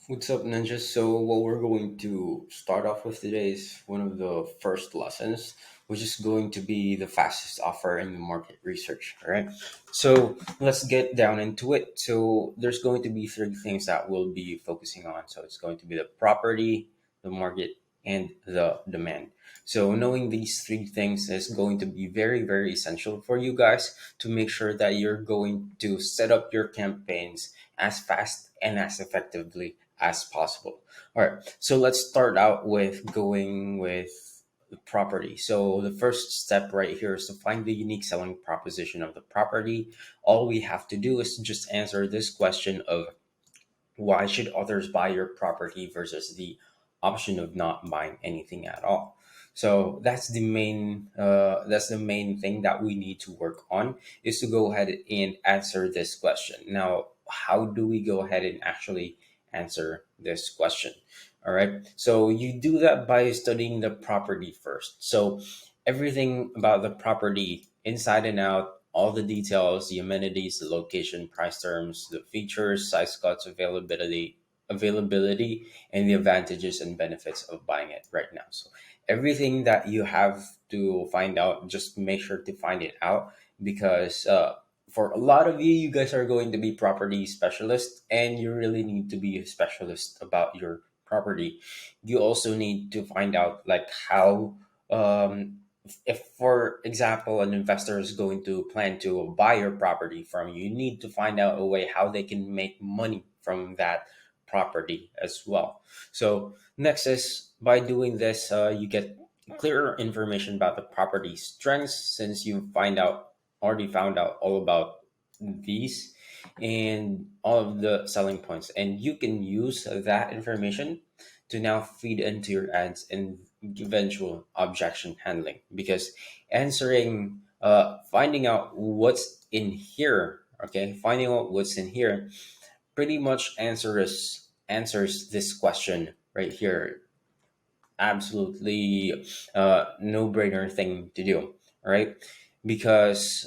What's up, Ninja? So, what we're going to start off with today is one of the first lessons, which is going to be the fastest offer in the market research. All right. So, let's get down into it. So, there's going to be three things that we'll be focusing on. So, it's going to be the property, the market, and the demand. So, knowing these three things is going to be very, very essential for you guys to make sure that you're going to set up your campaigns as fast and as effectively as possible. All right, so let's start out with going with the property. So the first step right here is to find the unique selling proposition of the property. All we have to do is just answer this question of why should others buy your property versus the option of not buying anything at all. So that's the main thing that we need to work on, is to go ahead and answer this question. Now, how do we go ahead and actually answer this question? All right, so you do that by studying the property first. So everything about the property inside and out, all the details, the amenities, the location, price terms, the features, size cuts, availability, and the advantages and benefits of buying it right now. So everything that you have to find out, just make sure to find it out, because for a lot of you, you guys are going to be property specialists, and you really need to be a specialist about your property. You also need to find out like how if, for example, an investor is going to plan to buy your property from you, you need to find out a way how they can make money from that property as well. So next is, by doing this, you get clearer information about the property's strengths, since you already found out all about these and all of the selling points, and you can use that information to now feed into your ads and eventual objection handling, because finding out what's in here, okay, finding out what's in here pretty much answers this question right here. Absolutely no brainer thing to do, right? Because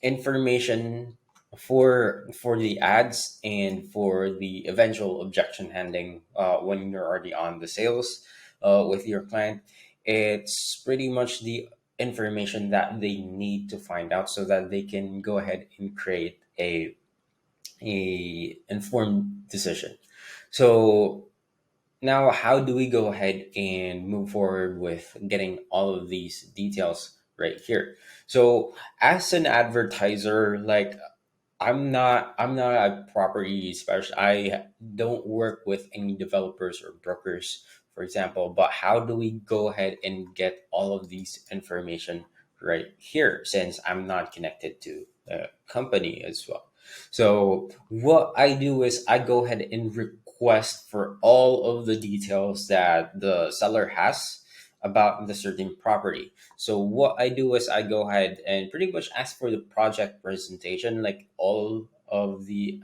information for the ads and for the eventual objection handling, when you're already on the sales with your client, it's pretty much the information that they need to find out so that they can go ahead and create a informed decision. So now, how do we go ahead and move forward with getting all of these details right here? So, as an advertiser, like, I'm not a property specialist. I don't work with any developers or brokers, for example. But how do we go ahead and get all of these information right here, since I'm not connected to the company as well? So what I do is I go ahead and request for all of the details that the seller has about the certain property. So what I do is I go ahead and pretty much ask for the project presentation, like all of the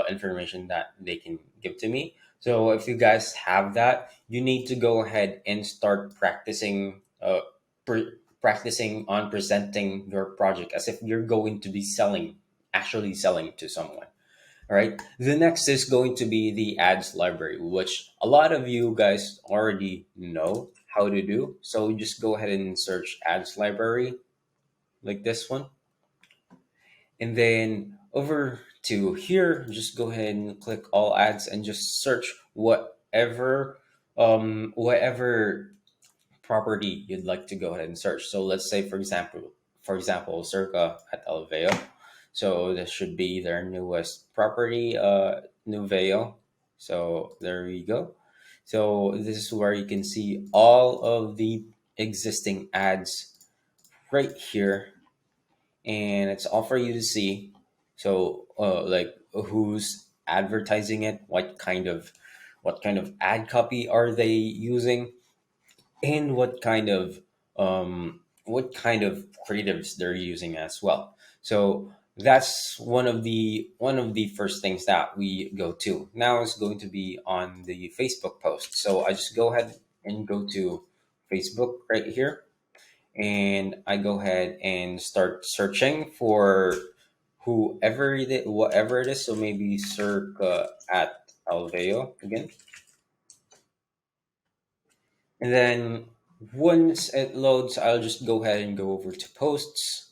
information that they can give to me. So if you guys have that, you need to go ahead and start practicing on presenting your project as if you're going to be actually selling to someone. All right. The next is going to be the ads library, which a lot of you guys already know how to do. So just go ahead and search ads library like this one. And then over to here, just go ahead and click all ads and just search whatever property you'd like to go ahead and search. So let's say, for example, Circa at Alveo. So this should be their newest property, Nuveo. So there we go. So this is where you can see all of the existing ads right here, and it's all for you to see. So like, who's advertising it, what kind of ad copy are they using, and what kind of creatives they're using as well. So that's one of the first things that we go to. Now is going to be on the Facebook post. So I just go ahead and go to Facebook right here, and I go ahead and start searching for whatever it is. So maybe circa at Alveo again. And then once it loads, I'll just go ahead and go over to posts.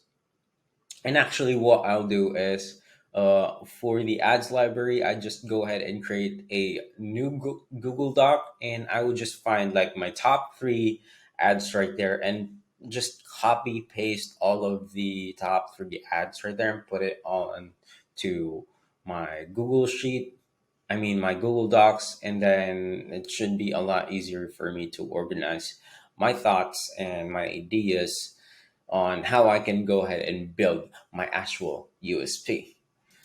And actually, what I'll do is for the ads library, I just go ahead and create a new Google Doc, and I will just find like my top three ads right there and just copy paste all of the top three ads right there and put it on to my Google Sheet. I mean, my Google Docs, and then it should be a lot easier for me to organize my thoughts and my ideas on how I can go ahead and build my actual USP.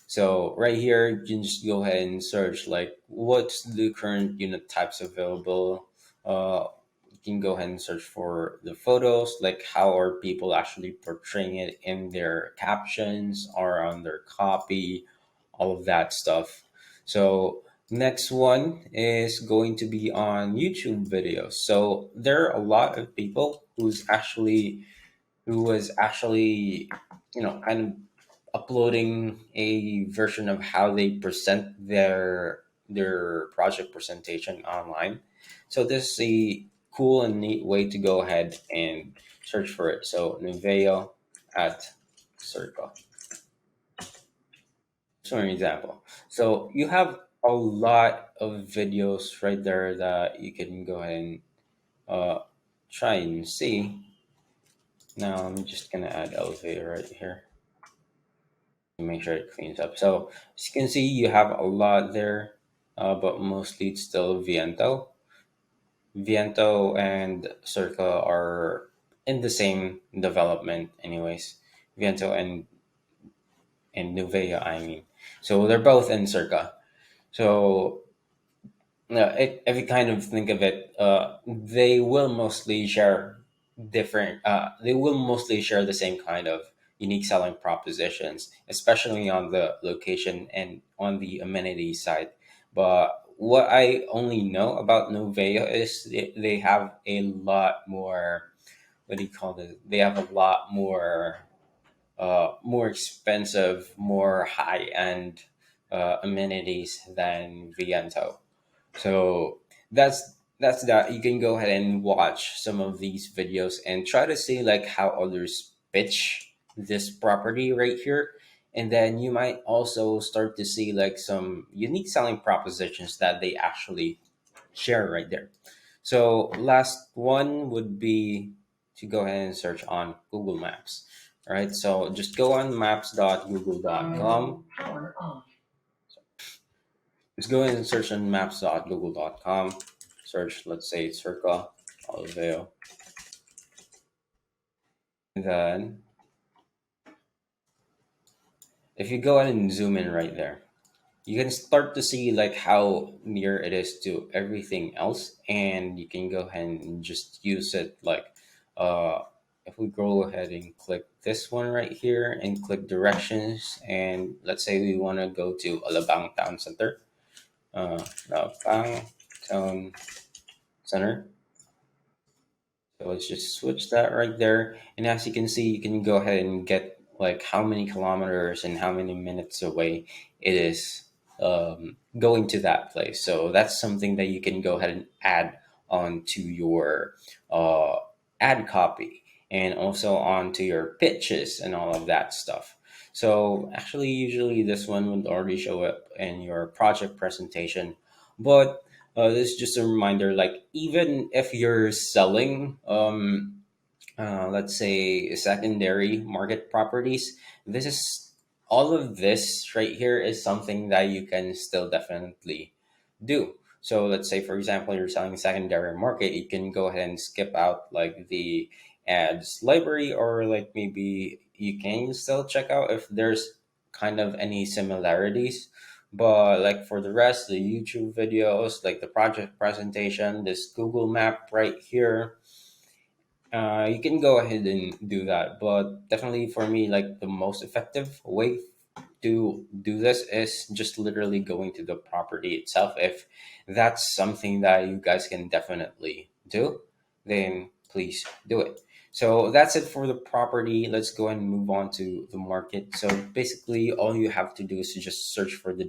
So right here, you can just go ahead and search like what's the current unit types available. You can go ahead and search for the photos, like how are people actually portraying it in their captions or on their copy, all of that stuff. So next one is going to be on YouTube videos. So there are a lot of people who was actually, kind of uploading a version of how they present their project presentation online. So this is a cool and neat way to go ahead and search for it. So Nuveo at Circle. So an example. So you have a lot of videos right there that you can go ahead and uh, try and see. Now I'm just gonna add elevator right here to make sure it cleans up. So as you can see, you have a lot there, but mostly it's still Viento. Viento and Circa are in the same development, anyways. Viento and Nuvea, I mean. So they're both in Circa. So no, if you kind of think of it, they will mostly share different. They will mostly share the same kind of unique selling propositions, especially on the location and on the amenity side. But what I only know about Novea is they have a lot more. What do you call this? They have a lot more expensive, more high end amenities than Viento. So that's that. You can go ahead and watch some of these videos and try to see like how others pitch this property right here. And then you might also start to see like some unique selling propositions that they actually share right there. So last one would be to go ahead and search on Google Maps. All right, so just go on maps.google.com. Just go ahead and search on maps.google.com. Search, let's say, Circa, Alveo. And then, if you go ahead and zoom in right there, you can start to see like how near it is to everything else, and you can go ahead and just use it. Like, uh, if we go ahead and click this one right here and click directions, and let's say we want to go to Alabang Town Center, Alabang Town Center. So let's just switch that right there. And as you can see, you can go ahead and get like how many kilometers and how many minutes away it is going to that place. So that's something that you can go ahead and add onto your uh, ad copy and also onto your pitches and all of that stuff. So actually, usually this one would already show up in your project presentation, but this is just a reminder like even if you're selling let's say secondary market properties, this is all of this right here is something that you can still definitely do. So let's say for example you're selling secondary market, you can go ahead and skip out like the ads library, or like maybe you can still check out if there's kind of any similarities. But like for the rest, the YouTube videos, like the project presentation, this Google map right here, you can go ahead and do that. But definitely for me, like the most effective way to do this is just literally going to the property itself. If that's something that you guys can definitely do, then please do it. So that's it for the property. Let's go and move on to the market. So basically all you have to do is to just search for the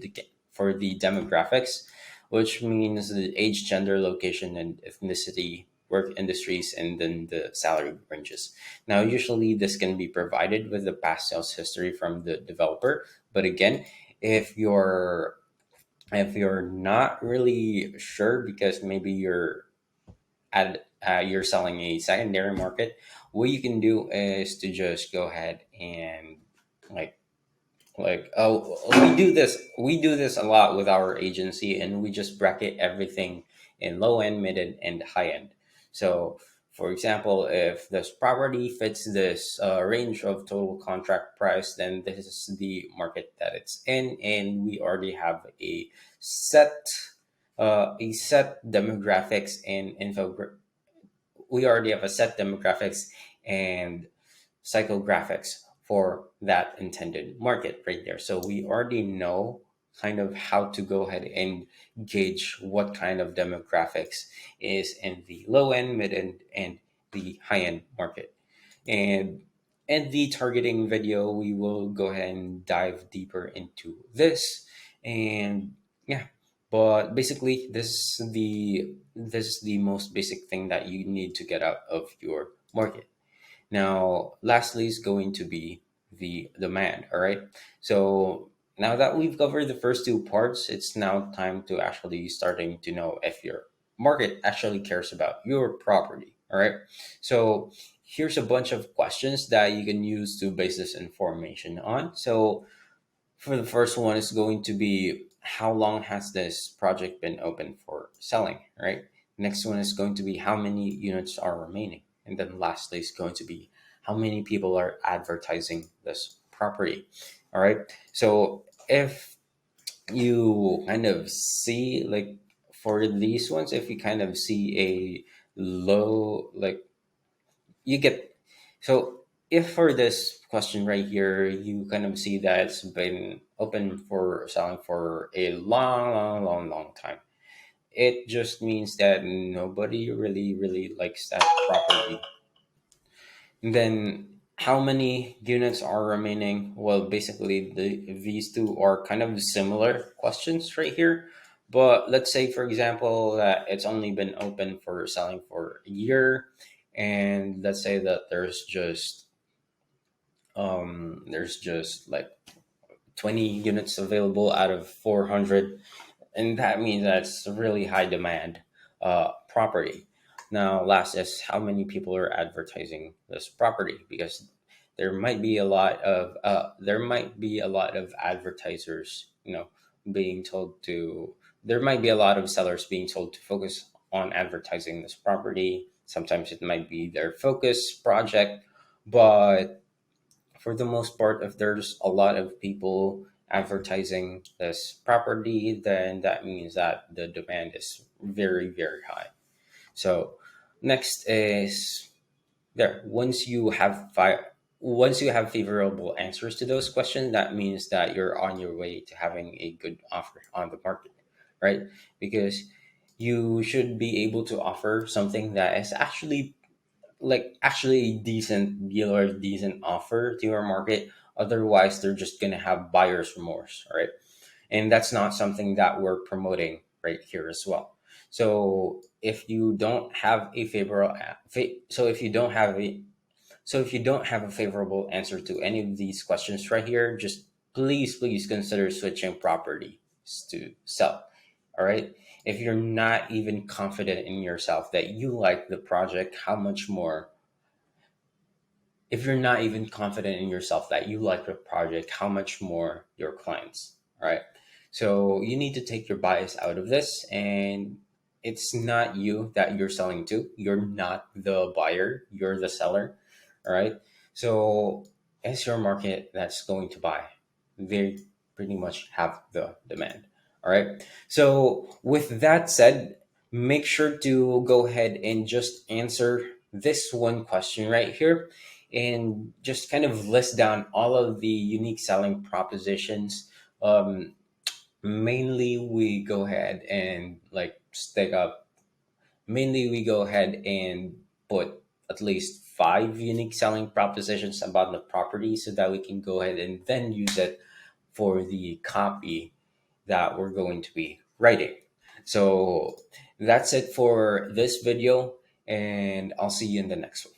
demographics. which means the age, gender, location, and ethnicity, work industries, and then the salary ranges. Now, usually this can be provided with the past sales history from the developer, but again, if you're if you're not really sure because maybe you're selling a secondary market, what you can do is to just go ahead and like oh, we do this a lot with our agency, and we just bracket everything in low end, mid end, and high end. So for example, if this property fits this range of total contract price, then this is the market that it's in, and we already have set a set demographics and we already have a set demographics and psychographics for that intended market right there. So we already know kind of how to go ahead and gauge what kind of demographics is in the low end, mid end, and the high end market. And in the targeting video, we will go ahead and dive deeper into this. And yeah, but basically, this is the most basic thing that you need to get out of your market. Now, lastly is going to be the demand. All right. So now that we've covered the first two parts, it's now time to actually starting to know if your market actually cares about your property. All right. So here's a bunch of questions that you can use to base this information on. So for the first one, it's going to be how long has this project been open for selling, right? Next one is going to be how many units are remaining. And then lastly is going to be how many people are advertising this property. All right. So if you kind of see like for these ones, if you kind of see a low, like you get so if for this question right here you kind of see that it's been open for selling for a long time, it just means that nobody really likes that property. And then how many units are remaining? Well, basically these two are kind of similar questions right here, but let's say for example that it's only been open for selling for a year, and let's say that there's just like 20 units available out of 400, and that means that's a really high demand property. Now, last is how many people are advertising this property, because there might be a lot of advertisers, being told to there might be a lot of sellers being told to focus on advertising this property. Sometimes it might be their focus project, but for the most part, if there's a lot of people advertising this property, then that means that the demand is very high. So next is there. Once you have favorable answers to those questions, that means that you're on your way to having a good offer on the market, right? Because you should be able to offer something that is actually a decent deal or a decent offer to your market. Otherwise, they're just gonna have buyer's remorse, right? And that's not something that we're promoting right here as well. So if you don't have a favorable, so if you don't have a favorable answer to any of these questions right here, just please consider switching properties to sell. All right. If you're not even confident in yourself that you like the project, how much more if you're not even confident in yourself that you like the project, how much more your clients, right? So you need to take your bias out of this, and it's not you that you're selling to. You're not the buyer, you're the seller, all right? So it's your market that's going to buy. They pretty much have the demand, all right? So with that said, make sure to go ahead and just answer this one question right here, and just kind of list down all of the unique selling propositions. Um, mainly, we go ahead and like stick up. Mainly, we go ahead and put at least five unique selling propositions about the property so that we can go ahead and then use it for the copy that we're going to be writing. So that's it for this video, and I'll see you in the next one.